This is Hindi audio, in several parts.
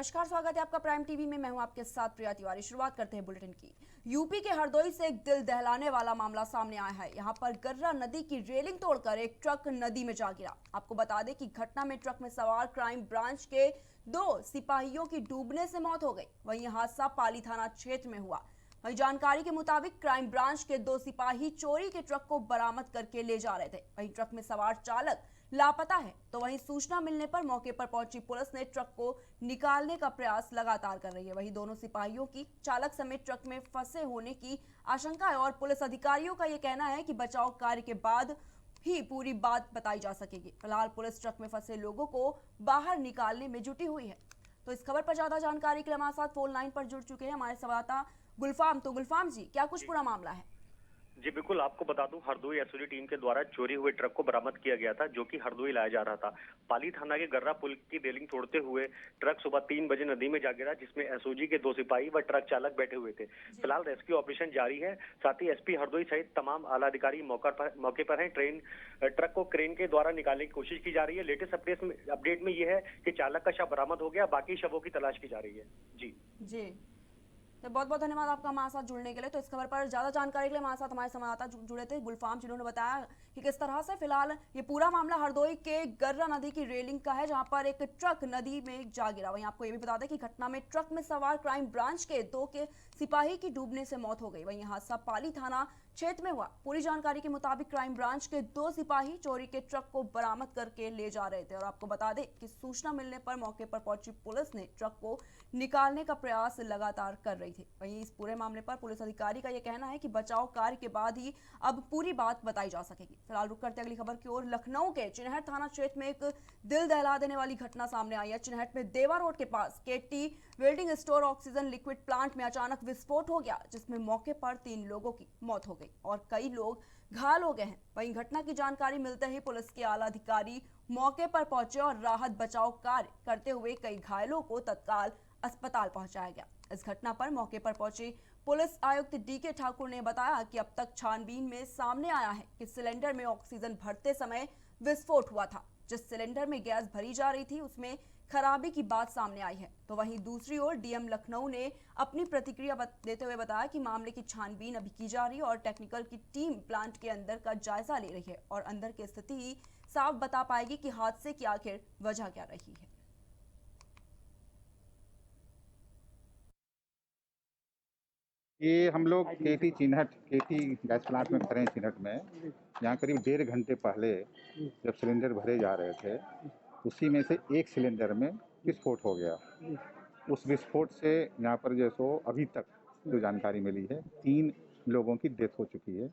नमस्कार, स्वागत है आपका प्राइम टीवी में। मैं हूं आपके साथ प्रिया तिवारी। शुरुआत करते हैं बुलेटिन की। यूपी के हरदोई से एक दिल दहलाने वाला मामला सामने आया है। यहां पर गर्रा नदी की रेलिंग तोड़कर एक ट्रक नदी में जा गिरा। आपको बता दें कि घटना में ट्रक में सवार क्राइम ब्रांच के 2 सिपाहियों की डूबने से मौत हो गई। वहीं हादसा पाली थाना क्षेत्र में हुआ। वहीं जानकारी के मुताबिक क्राइम ब्रांच के 2 सिपाही चोरी के ट्रक को बरामद करके ले जा रहे थे। वहीं ट्रक में सवार चालक लापता है। तो वहीं सूचना मिलने पर मौके पर पहुंची पुलिस ने ट्रक को निकालने का प्रयास लगातार कर रही है। वहीं दोनों सिपाहियों की चालक समेत ट्रक में फंसे होने की आशंका है और पुलिस अधिकारियों का यह कहना है कि बचाव कार्य के बाद ही पूरी बात बताई जा सकेगी। फिलहाल पुलिस ट्रक में फंसे लोगों को बाहर निकालने में जुटी हुई है। तो इस खबर पर ज्यादा जानकारी के लिए हमारे साथ फोन लाइन पर जुड़ चुके हैं हमारे संवाददाता गुलफाम। तो गुलफाम जी, क्या कुछ पूरा मामला है? जी बिल्कुल, आपको बता दूं, हरदोई एसओजी टीम के द्वारा चोरी हुए ट्रक को बरामद किया गया था, जो कि हरदोई लाया जा रहा था। पाली थाना के गर्रा पुल की रेलिंग तोड़ते हुए ट्रक सुबह 3 बजे नदी में जा गिरा, जिसमें एसओजी के 2 सिपाही व ट्रक चालक बैठे हुए थे। फिलहाल रेस्क्यू ऑपरेशन जारी है। साथ ही एसपी हरदोई सहित तमाम आला अधिकारी मौके पर हैं। ट्रक को क्रेन के द्वारा निकालने की कोशिश की जा रही है। लेटेस्ट अपडेट में यह है कि चालक का शव बरामद हो गया, बाकी शवों की तलाश की जा रही है। जी। तो बहुत बहुत धन्यवाद आपका हमारे साथ जुड़ने के लिए। तो इस खबर पर ज्यादा जानकारी के लिए हमारे साथ हमारे संवाददाता जुड़े थे गुलफाम, जिन्होंने बताया कि किस तरह से फिलहाल ये पूरा मामला हरदोई के गर्रा नदी की रेलिंग का है, जहां पर एक ट्रक नदी में जा गिरा। वहीं आपको ये भी बता दें कि घटना में ट्रक में सवार क्राइम ब्रांच के 2 के सिपाही की डूबने से मौत हो गई। वहीं हादसा पाली थाना क्षेत्र में हुआ। पूरी जानकारी के मुताबिक क्राइम ब्रांच के 2 सिपाही चोरी के ट्रक को बरामद करके ले जा रहे थे और आपको बता दें कि सूचना मिलने पर मौके पर पहुंची पुलिस ने ट्रक को निकालने का प्रयास लगातार कर रही थी। वहीं इस पूरे मामले पर पुलिस अधिकारी का यह कहना है कि बचाव कार्य के बाद ही अब पूरी बात बताई जा सकेगी। फिलहाल रुक करते अगली खबर की ओर। लखनऊ के चिनहट थाना क्षेत्र में एक दिल दहला देने वाली घटना सामने आई है। चिनहट में देवा रोड के पास KT welding store oxygen liquid plant में अचानक विस्फोट हो गया, जिसमें मौके पर 3 लोगों की मौत हो गई और कई लोग घायल हो गए हैं। वहीं घटना की जानकारी मिलते ही पुलिस के आला अधिकारी मौके पर पहुंचे और राहत बचाव कार्य करते हुए कई घायलों को तत्काल अस्पताल पहुंचाया गया। इस घटना पर मौके पर पहुंचे पुलिस आयुक्त डीके ठाकुर ने बताया कि अब तक छानबीन में सामने आया है कि सिलेंडर में ऑक्सीजन भरते समय विस्फोट हुआ था। जिस सिलेंडर में गैस भरी जा रही थी उसमें खराबी की बात सामने आई है। तो वहीं दूसरी ओर डीएम लखनऊ ने अपनी प्रतिक्रिया देते हुए बताया कि मामले की छानबीन अभी की जा रही है और टेक्निकल की टीम प्लांट के अंदर का जायजा ले रही है और अंदर की स्थिति ही साफ बता पाएगी कि हादसे की आखिर वजह क्या रही है। ये हम लोग केटी गैस प्लांट में खड़े हैं चिन्हट में। यहाँ करीब 1.5 घंटे पहले जब सिलेंडर भरे जा रहे थे, उसी में से एक सिलेंडर में विस्फोट हो गया। उस विस्फोट से यहाँ पर जो सो अभी तक जो जानकारी मिली है, 3 लोगों की डेथ हो चुकी है।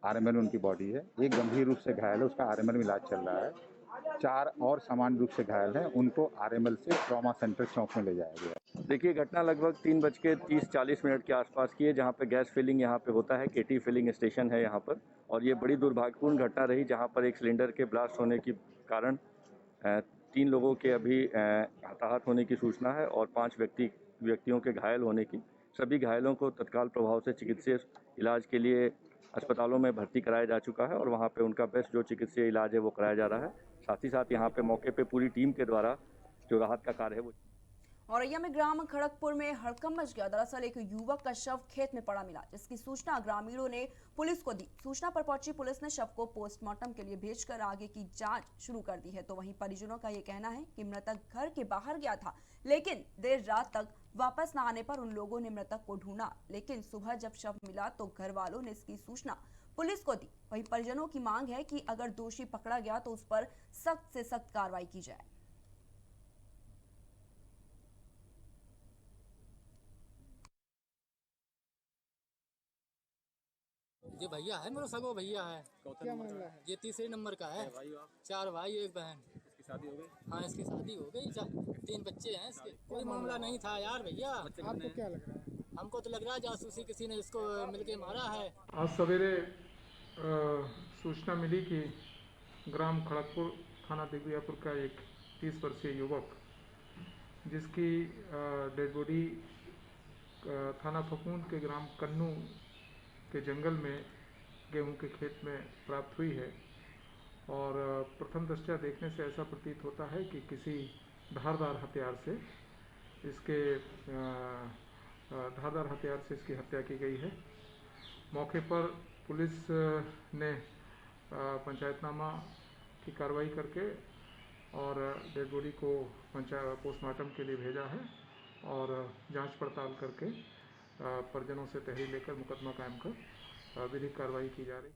आरएमएल उनकी बॉडी है। एक गंभीर रूप से घायल है, उसका आरएमएल में इलाज चल रहा है। 4 और सामान्य रूप से घायल हैं, उनको आरएमएल से ट्रॉमा सेंटर चौक में ले जाया गया। देखिए, घटना लगभग 3:30-40 की आसपास की है, जहाँ पे गैस फिलिंग यहाँ पे होता है। केटी फिलिंग स्टेशन है यहाँ पर और ये बड़ी दुर्भाग्यपूर्ण घटना रही, जहाँ पर एक सिलेंडर के ब्लास्ट होने के कारण 3 लोगों के अभी हताहत होने की सूचना है और 5 व्यक्तियों के घायल होने की। सभी घायलों को तत्काल प्रभाव से चिकित्सीय इलाज के लिए अस्पतालों में भर्ती कराया जा चुका है और वहाँ पे उनका बेस्ट जो चिकित्सीय इलाज है वो कराया जा रहा है। साथ ही साथ यहाँ पे मौके पे पूरी टीम के द्वारा जो राहत का कार्य है वो। औरैया में ग्राम खड़गपुर में हड़कंप मच गया। दरअसल एक युवक का शव खेत में पड़ा मिला, जिसकी सूचना ग्रामीणों ने पुलिस को दी। सूचना पर पहुंची पुलिस ने शव को पोस्टमार्टम के लिए भेजकर आगे की जांच शुरू कर दी है। तो वहीं परिजनों का यह कहना है कि मृतक घर के बाहर गया था, लेकिन देर रात तक वापस न आने पर उन लोगों ने मृतक को ढूंढा, लेकिन सुबह जब शव मिला तो घर वालों ने इसकी सूचना पुलिस को दी। वहीं परिजनों की मांग है कि अगर दोषी पकड़ा गया तो उस पर सख्त से सख्त कार्रवाई की जाए। ये भैया है, मेरा सगो भैया है। क्या मामला है? ये 3 नंबर का है। 4 भाई 1 बहन। इसकी शादी हो गई? हाँ, इसकी शादी हो गई। 3 बच्चे हैं इसके। कोई मामला नहीं था यार भैया। आपको क्या लग रहा है? हमको तो लग रहा है जासूसी किसी ने इसको मिलके मारा है। आज सवेरे सूचना मिली कि ग्राम खड़गपुर थाना दिग्विजयपुर का एक 30 वर्षीय युवक, जिसकी डेड बॉडी थाना फफूंद के ग्राम कन्नू के जंगल में गेहूं के खेत में प्राप्त हुई है और प्रथम दृष्टया देखने से ऐसा प्रतीत होता है कि किसी धारदार हथियार से इसकी हत्या की गई है। मौके पर पुलिस ने पंचायतनामा की कार्रवाई करके और डेड बॉडी को पोस्टमार्टम के लिए भेजा है और जांच पड़ताल करके परिजनों से तहरीर लेकर मुकदमा कायम कर विधिक कार्रवाई की जा रही।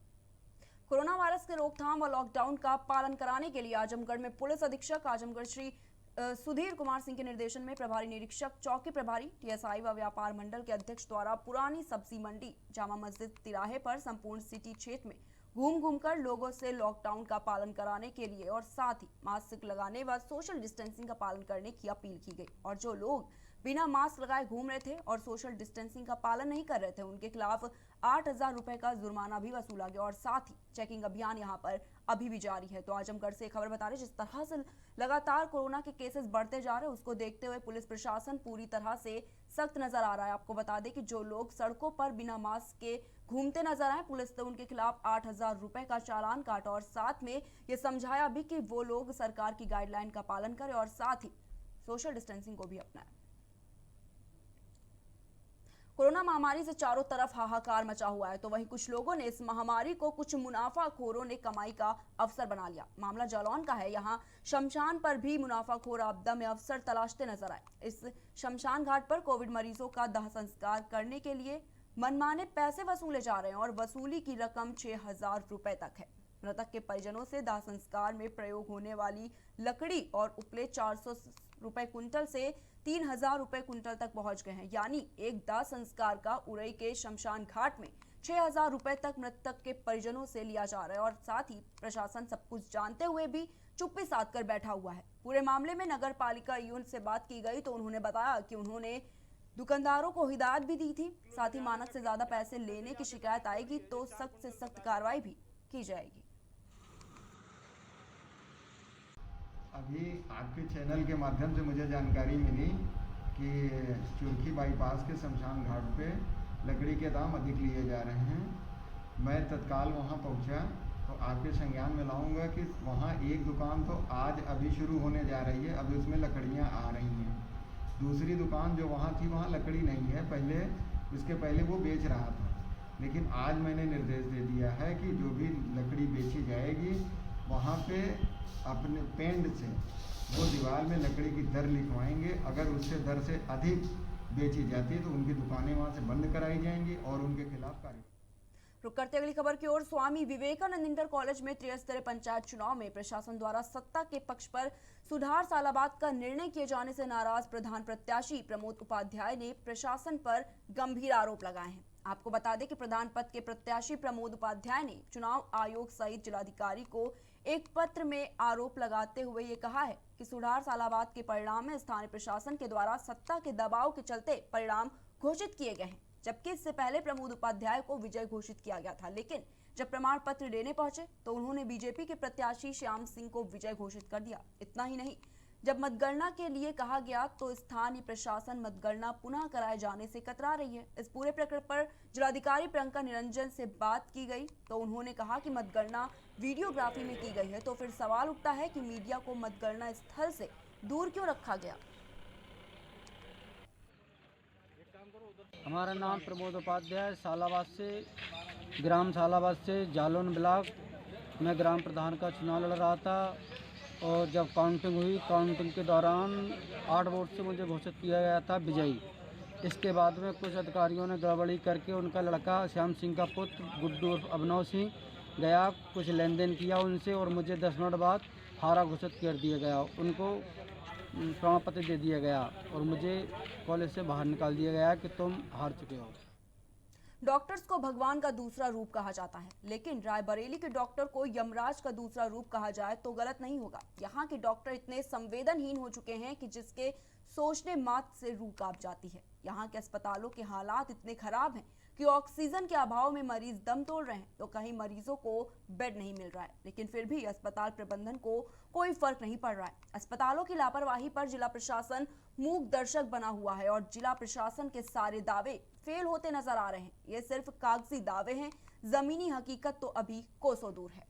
कोरोना वायरस के रोकथाम व लॉकडाउन का पालन कराने के लिए आजमगढ़ में पुलिस अधीक्षक आजमगढ़ श्री सुधीर कुमार सिंह के निर्देशन में प्रभारी निरीक्षक, चौकी प्रभारी, टीएसआई व व्यापार मंडल के अध्यक्ष द्वारा पुरानी सब्जी मंडी, जामा मस्जिद तिराहे पर संपूर्ण सिटी क्षेत्र में घूमकर लोगों से लॉकडाउन का पालन कराने के लिए और साथ ही मास्क लगाने व सोशल डिस्टेंसिंग का पालन करने की अपील की गई। और जो लोग बिना मास्क लगाए घूम रहे थे और सोशल डिस्टेंसिंग का पालन नहीं कर रहे थे, उनके खिलाफ 8,000 रुपए का जुर्माना भी वसूला गया और साथ ही चेकिंग अभियान यहां पर अभी भी जारी है। तो आजमगढ़ से खबर बता रहे, जिस तरह से लगातार कोरोना के केसेस बढ़ते जा रहे हैं, उसको देखते हुए पुलिस प्रशासन पूरी तरह से सख्त नजर आ रहा है। आपको बता दें कि जो लोग सड़कों पर बिना मास्क के घूमते नजर आए, पुलिस ने उनके खिलाफ 8,000 रुपए का चालान काटा और साथ में ये समझाया भी कि वो लोग सरकार की गाइडलाइन का पालन करें और साथ ही सोशल डिस्टेंसिंग को भी अपनाएं। कोरोना महामारी से चारों तरफ हाहाकार मचा हुआ है, तो वहीं कुछ लोगों ने इस महामारी को कुछ मुनाफाखोरों ने कमाई का अवसर बना लिया। मामला जालौन का है। यहाँ शमशान पर भी मुनाफाखोर आपदा में अवसर तलाशते नजर आए। इस शमशान घाट पर कोविड मरीजों का दाह संस्कार करने के लिए मनमाने पैसे वसूले जा रहे हैं और वसूली की रकम 6,000 रुपए तक है। मृतक के परिजनों से दाह संस्कार में प्रयोग होने वाली लकड़ी और उपले 400 रुपए कुंटल से 3,000 रुपए कुंटल तक पहुंच गए हैं। यानी एक दाह संस्कार का उरई के शमशान घाट में 6,000 रुपए तक मृतक के परिजनों से लिया जा रहा है और साथ ही प्रशासन सब कुछ जानते हुए भी चुप्पी साध कर बैठा हुआ है। पूरे मामले में नगर पालिका यून से बात की गई तो उन्होंने बताया कि उन्होंने दुकानदारों को हिदायत भी दी थी, साथ ही मानक से ज्यादा पैसे लेने की शिकायत आएगी तो सख्त से सख्त कार्रवाई भी की जाएगी। अभी आपके चैनल के माध्यम से मुझे जानकारी मिली कि चुरखी बाईपास के शमशान घाट पे लकड़ी के दाम अधिक लिए जा रहे हैं। मैं तत्काल वहां पहुंचा तो आपके संज्ञान में लाऊंगा कि वहां एक दुकान तो आज अभी शुरू होने जा रही है, अभी उसमें लकड़ियां आ रही हैं। दूसरी दुकान जो वहां थी वहां लकड़ी नहीं है, इसके पहले वो बेच रहा था। लेकिन आज मैंने निर्देश दे दिया है कि जो भी लकड़ी बेची जाएगी वहाँ पे अपने पेंड से वो दीवार में लकड़ी की दर लिखवाएंगे। अगर उससे दर से अधिक बेची जाती है तो उनकी दुकानें वहाँ से बंद कराई जाएंगी और उनके खिलाफ कार्रवाई। रुक करते अगली खबर की ओर। स्वामी विवेकानंद इंटर कॉलेज में त्रिस्तरीय पंचायत चुनाव में प्रशासन द्वारा सत्ता के पक्ष पर सुधार सालाबाद का निर्णय किए जाने से नाराज प्रधान प्रत्याशी प्रमोद उपाध्याय ने प्रशासन पर गंभीर आरोप लगाए हैं। आपको बता दें कि प्रधान पद के प्रत्याशी प्रमोद उपाध्याय ने चुनाव आयोग सहित जिलाधिकारी को एक पत्र में आरोप लगाते हुए ये कहा है कि सुधार सालाबाद के परिणाम में स्थानीय प्रशासन के द्वारा सत्ता के दबाव के चलते परिणाम घोषित किए गए हैं, जबकि इससे पहले प्रमोद उपाध्याय को विजय घोषित किया गया था। लेकिन जब प्रमाण पत्र देने पहुंचे तो उन्होंने बीजेपी के प्रत्याशी श्याम सिंह को विजय घोषित कर दिया। इतना ही नहीं, जब मतगणना के लिए कहा गया तो स्थानीय प्रशासन मतगणना पुनः कराए जाने से कतरा रही है। इस पूरे प्रकरण पर जिलाधिकारी प्रियंका निरंजन से बात की गई तो उन्होंने कहा कि मतगणना वीडियोग्राफी में की गई है, तो फिर सवाल उठता है कि मीडिया को मतगणना स्थल से दूर क्यों रखा गया। हमारा नाम प्रमोद उपाध्याय, सालाबाद से, ग्राम सालाबाद से जालौन ब्लॉक में ग्राम प्रधान का चुनाव लड़ रहा था और जब काउंटिंग हुई, काउंटिंग के दौरान 8 वोट से मुझे घोषित किया गया था विजयी। इसके बाद में कुछ अधिकारियों ने गड़बड़ी करके उनका लड़का श्याम सिंह का पुत्र गुड्डू अभिनव सिंह गया, कुछ लेन देन किया उनसे और मुझे 10 मिनट बाद हारा घोषित कर दिया गया। उनको प्रमाण पत्र दे दिया गया और मुझे कॉलेज से बाहर निकाल दिया गया कि तुम हार चुके हो। डॉक्टर्स को भगवान का दूसरा रूप कहा जाता है, लेकिन रायबरेली के डॉक्टर को यमराज का दूसरा रूप कहा जाए तो गलत नहीं होगा। यहाँ के डॉक्टर इतने संवेदनहीन हो चुके हैं कि जिसके सोचने मात्र से रूह कांप जाती है। यहाँ के अस्पतालों के हालात इतने खराब हैं कि ऑक्सीजन के अभाव में मरीज दम तोड़ रहे हैं, तो कहीं मरीजों को बेड नहीं मिल रहा है, लेकिन फिर भी अस्पताल प्रबंधन को कोई फर्क नहीं पड़ रहा है। अस्पतालों की लापरवाही पर जिला प्रशासन मूक दर्शक बना हुआ है और जिला प्रशासन के सारे दावे फेल होते नजर आ रहे हैं। ये सिर्फ कागजी दावे हैं, जमीनी हकीकत तो अभी कोसों दूर है।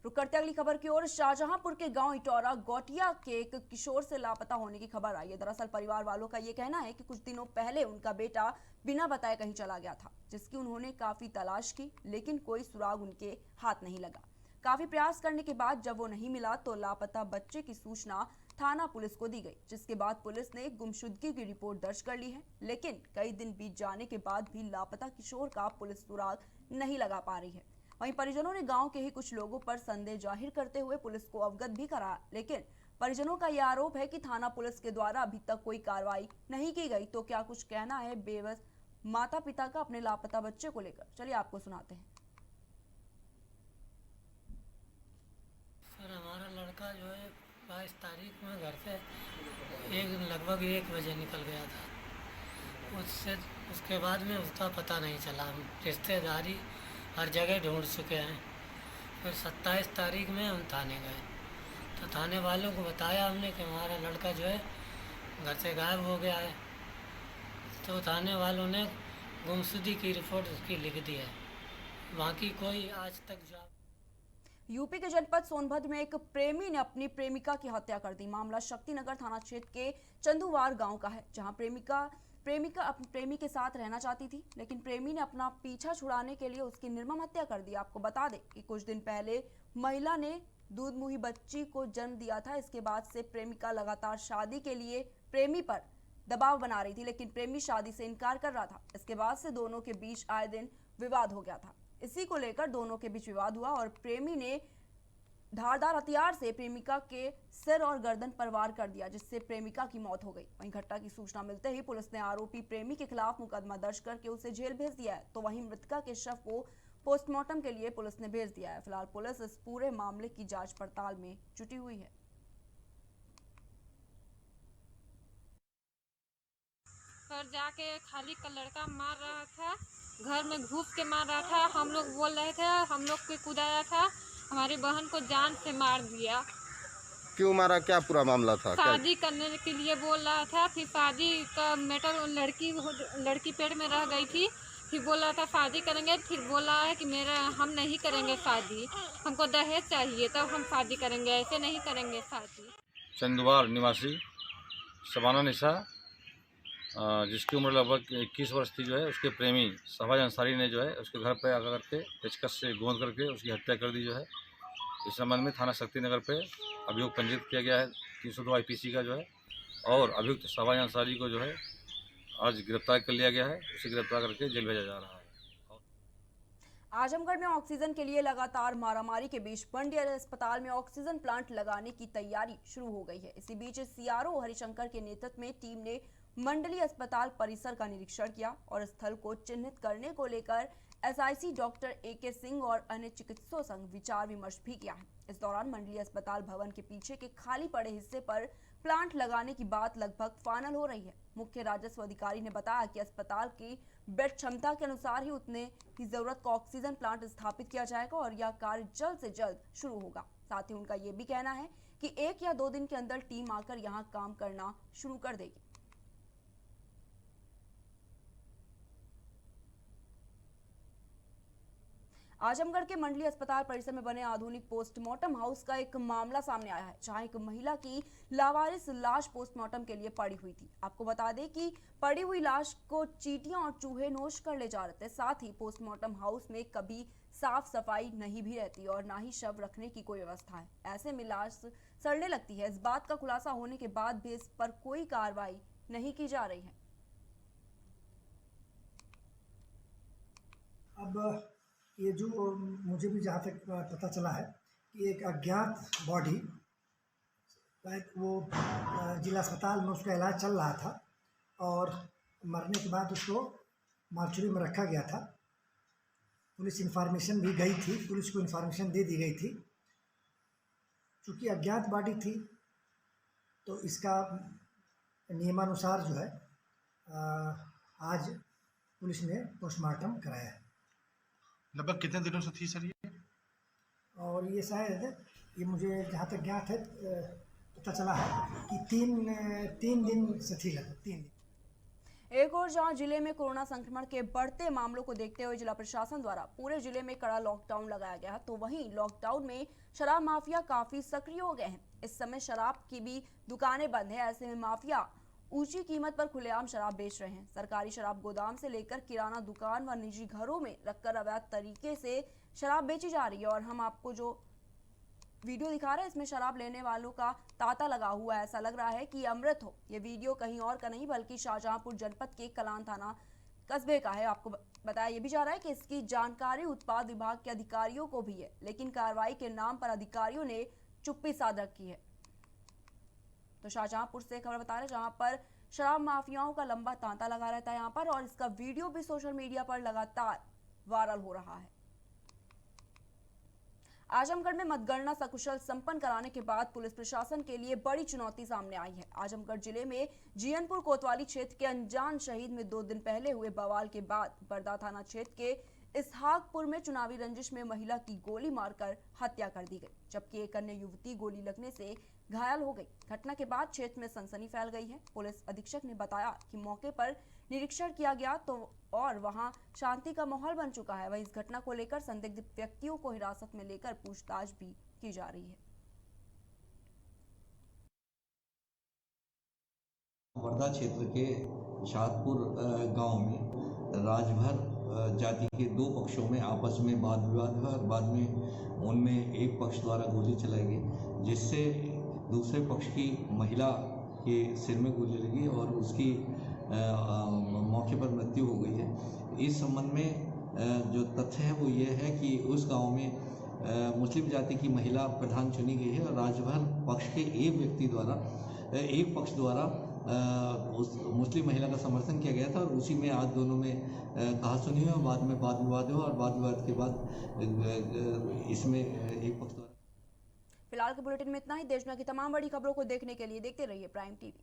रुक करते अगली खबर की ओर। शाहजहांपुर के गांव इटौरा गोटिया के एक किशोर से लापता होने की खबर आई है। दरअसल परिवार वालों का ये कहना है कि कुछ दिनों पहले उनका बेटा बिना बताए कहीं चला गया था, जिसकी उन्होंने काफी तलाश की, लेकिन कोई सुराग उनके हाथ नहीं लगा। काफी प्रयास करने के बाद जब वो नहीं मिला तो लापता बच्चे की सूचना थाना पुलिस को दी गई, जिसके बाद पुलिस ने गुमशुदगी की रिपोर्ट दर्ज कर ली है। लेकिन कई दिन बीत जाने के बाद भी लापता किशोर का पुलिस सुराग नहीं लगा पा रही है। वहीं परिजनों ने गांव के ही कुछ लोगों पर संदेह जाहिर करते हुए पुलिस को अवगत भी कराया, लेकिन परिजनों का यह आरोप है कि थाना पुलिस के द्वारा अभी तक कोई कार्रवाई नहीं की गई। तो क्या कुछ कहना है बेबस माता पिता का अपने लापता बच्चे को लेकर, चलिए आपको सुनाते हैं। सर हमारा लड़का जो है 22 तारीख में घर से लगभग 1 बजे निकल गया था। उसके बाद में उसका पता नहीं चला। हम रिश्तेदारी हर जगह ढूंढ चुके हैं। फिर 27 तारीख में हम थाने गए तो थाने वालों को बताया हमने कि हमारा लड़का जो है घर से गायब हो गया है। तो थाने वालों ने गुमशुदगी की रिपोर्ट उसकी लिख दी है। बाकी कोई आज तक जवाब। यूपी के जनपद सोनभद्र में एक प्रेमी ने अपनी प्रेमिका की हत्या कर दी। मामला शक्तिनगर थाना क्षेत्र के चंदुवार गांव का है, जहां प्रेमिका अपने प्रेमी के साथ रहना चाहती थी, लेकिन प्रेमी ने अपना पीछा छुड़ाने के लिए उसकी निर्मम हत्या कर दी। आपको बता दें कि कुछ दिन पहले महिला ने दूध मुही बच्ची को जन्म दिया था। इसके बाद से प्रेमिका लगातार शादी के लिए प्रेमी पर दबाव बना रही थी, लेकिन प्रेमी शादी से इनकार कर रहा था। इसके बाद से दोनों के बीच आए दिन विवाद हो गया था। इसी को लेकर दोनों के बीच विवाद हुआ और प्रेमी ने धारदार हथियार से प्रेमिका के सिर और गर्दन पर वार कर दिया, जिससे प्रेमिका की मौत हो गई। वहीं घटना की सूचना मिलते ही पुलिस ने आरोपी प्रेमी के खिलाफ मुकदमा दर्ज करके उसे जेल भेज दिया है। तो वहीं मृतका के शव को पोस्टमार्टम के लिए पुलिस ने भेज दिया है। फिलहाल पुलिस इस पूरे मामले की जांच पड़ताल में जुटी हुई है। पर जाके खाली का लड़का मार रहा था, घर में घुस के मार रहा था। हम लोग बोल रहे थे, हम लोग पे कूदाया था, हमारी बहन को जान से मार दिया। क्यों मारा, क्या पूरा मामला था? शादी करने के लिए बोल रहा था। फिर शादी का मैटर, लड़की पेट में रह गई थी। फिर बोल रहा था शादी करेंगे। फिर बोला है कि हम नहीं करेंगे शादी, हमको दहेज चाहिए तब हम शादी करेंगे, ऐसे नहीं करेंगे शादी। चंदवार निवासी शबाना निशा, जिसकी उम्र लगभग 21 वर्ष थी, जो है उसके प्रेमी शहबाज अंसारी ने जो है उसके घर पर आकर के पेचकस से गोंद करके उसकी हत्या कर दी। जो है इस संबंध में थाना शक्तिनगर पे अभियोग पंजीकृत किया गया है 302 IPC का जो है, और अभियुक्त शहबाज अंसारी को जो है आज गिरफ्तार कर लिया गया है। उसे गिरफ्तार करके जेल भेजा जा रहा है। आजमगढ़ में ऑक्सीजन के लिए लगातार मारामारी के बीच बंडिया अस्पताल में ऑक्सीजन प्लांट लगाने की तैयारी शुरू हो गई है। इसी बीच CRO हरिशंकर के नेतृत्व में टीम ने मंडलीय अस्पताल परिसर का निरीक्षण किया और स्थल को चिन्हित करने को लेकर SIC डॉक्टर AK सिंह और अन्य चिकित्सकों संग विचार विमर्श भी किया है। इस दौरान मंडलीय अस्पताल भवन के पीछे के खाली पड़े हिस्से पर प्लांट लगाने की बात लगभग फाइनल हो रही है। मुख्य राजस्व अधिकारी ने बताया कि अस्पताल की बेड क्षमता के अनुसार ही उतने की जरूरत का ऑक्सीजन प्लांट स्थापित किया जाएगा और यह कार्य जल्द से जल्द शुरू होगा। साथ ही उनका ये भी कहना है कि 1 या 2 दिन के अंदर टीम आकर यहाँ काम करना शुरू कर देगी। आजमगढ़ के मंडली अस्पताल परिसर में बने आधुनिक पोस्टमार्टम हाउस का एक मामला सामने आया है, जहां एक महिला की लावारिस लाश पोस्टमार्टम के लिए पड़ी हुई थी। आपको बता दें कि पड़ी हुई लाश को चींटियां और चूहे नोच कर ले जा रहे थे। साथ ही पोस्टमार्टम हाउस में कभी साफ सफाई नहीं भी रहती और ना ही शव रखने की कोई व्यवस्था है। ऐसे में लाश सड़ने लगती है। इस बात का खुलासा होने के बाद भी इस पर कोई कार्रवाई नहीं की जा रही है। अब ये जो मुझे भी जहाँ तक पता चला है कि एक अज्ञात बॉडी, वो जिला अस्पताल में उसका इलाज चल रहा था और मरने के बाद उसको मार्चुरी में रखा गया था। पुलिस इन्फॉर्मेशन भी गई थी, पुलिस को इन्फॉर्मेशन दे दी गई थी। चूँकि अज्ञात बॉडी थी तो इसका नियमानुसार जो है आज पुलिस ने पोस्टमार्टम कराया है। लगभग कितने दिनों से थी सर ये? और ये शायद, ये मुझे जहाँ तक ज्ञात है पता चला है कि तीन दिन से थी, लगभग 3 दिन। एक और जहां जिले में कोरोना संक्रमण के बढ़ते मामलों को देखते हुए जिला प्रशासन द्वारा पूरे जिले में कड़ा लॉकडाउन लगाया गया है, तो वहीं लॉकडाउन में शराब माफिया काफी सक्रिय हो गए हैं। इस समय शराब की भी दुकानें बंद है। ऐसे में माफिया ऊंची कीमत पर खुलेआम शराब बेच रहे हैं। सरकारी शराब गोदाम से लेकर किराना दुकान व निजी घरों में रखकर अवैध तरीके से शराब बेची जा रही है। और हम आपको जो वीडियो दिखा रहे हैं इसमें शराब लेने वालों का तांता लगा हुआ है। ऐसा लग रहा है कि अमृत हो। ये वीडियो कहीं और का नहीं बल्कि शाहजहांपुर जनपद के कलान थाना कस्बे का है। आपको बताया ये भी जा रहा है कि इसकी जानकारी उत्पाद विभाग के अधिकारियों को भी है, लेकिन कार्रवाई के नाम पर अधिकारियों ने चुप्पी साध रखी है। तो शाहजहांपुर से खबर बता रहे हैं जहां पर शराब माफियाओं का लंबा तांता लगा रहता है यहाँ पर, और इसका वीडियो भी सोशल मीडिया पर लगातार वायरल हो रहा है। आजमगढ़ में मतगणना सकुशल संपन्न कराने के बाद पुलिस प्रशासन के लिए बड़ी चुनौती सामने आई है। आजमगढ़ जिले में जीयनपुर कोतवाली क्षेत्र के अनजान शहीद में 2 दिन पहले हुए बवाल के बाद बरदा थाना क्षेत्र के इसहाकपुर में चुनावी रंजिश में महिला की गोली मारकर हत्या कर दी गई, जबकि एक अन्य युवती गोली लगने से घायल हो गई। घटना के बाद क्षेत्र में सनसनी फैल गई है। पुलिस अधीक्षक ने बताया कि मौके पर निरीक्षण किया गया तो और वहां शांति का माहौल बन चुका है। वहीं इस घटना को लेकर संदिग्ध व्यक्तियों को हिरासत में लेकर पूछताछ भी की जा रही है। वर्धा क्षेत्र के शाहपुर गांव में राजभर जाति के 2 पक्षों में आपस में वाद विवाद हुआ और बाद में उनमें एक पक्ष द्वारा गोली चलाई गई, जिससे दूसरे पक्ष की महिला के सिर में गोली लगी और उसकी मौके पर मृत्यु हो गई है। इस संबंध में जो तथ्य है वो ये है कि उस गांव में मुस्लिम जाति की महिला प्रधान चुनी गई है और राजभर पक्ष के एक पक्ष द्वारा उस मुस्लिम महिला का समर्थन किया गया था और उसी में आज दोनों में कहासुनी हुई और बाद में वाद विवाद हुआ और वाद विवाद के बाद इसमें एक पक्ष द्वारा। फिलहाल के बुलेटिन में इतना ही। देश दुनिया की तमाम बड़ी खबरों को देखने के लिए देखते रहिए प्राइम टीवी।